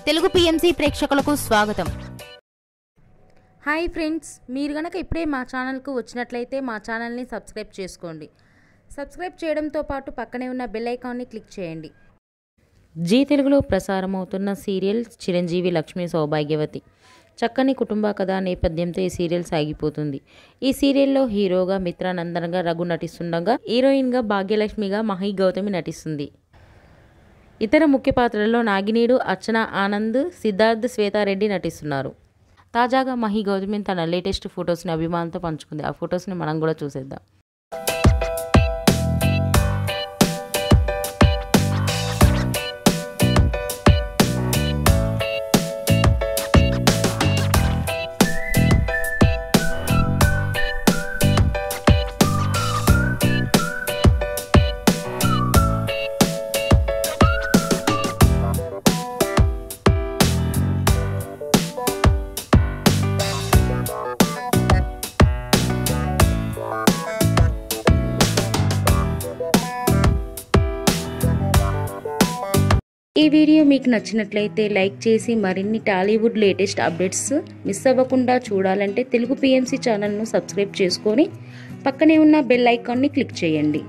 Telugu PMC ప్రేక్షకులకు స్వాగతం. Hi friends, మీరు గనక ఇప్పుడే మా ఛానల్కు వచ్చినట్లయితే మా ఛానల్ని సబ్స్క్రైబ్ చేసుకోండి. సబ్స్క్రైబ్ చేయడంతో పాటు పక్కనే ఉన్న బెల్ ఐకాన్ని క్లిక్ చేయండి. జీ తెలుగులో ప్రసారమవుతున్న సీరియల్ చిరంజీవి లక్ష్మీ సౌభాగ్యవతి. చక్కని కుటుంబ కథా నేపథ్యంతో ఈ సీరియల్ సాగిపోతుంది. ఈ సీరియల్లో హీరోగా మిత్రానందన్గా రఘు నటిస్తుండగా, హీరోయిన్గా భాగ్యలక్ష్మిగా మహి గౌతమి నటిస్తుంది. ఇతర ముఖ్య పాత్రల్లో నాగినీడు, అర్చన ఆనంద్, సిద్ధార్థ్, శ్వేతారెడ్డి నటిస్తున్నారు. తాజాగా మహి గౌతమి తన లేటెస్ట్ ఫొటోస్ని అభిమానులతో పంచుకుంది. ఆ ఫొటోస్ని మనం కూడా చూసేద్దాం. ఈ వీడియో మీకు నచ్చినట్లయితే లైక్ చేసి మరిన్ని టాలీవుడ్ లేటెస్ట్ అప్డేట్స్ మిస్ అవ్వకుండా చూడాలంటే తెలుగు పిఎంసి ఛానల్ను సబ్స్క్రైబ్ చేసుకొని పక్కనే ఉన్న బెల్ ఐకాన్ని క్లిక్ చేయండి.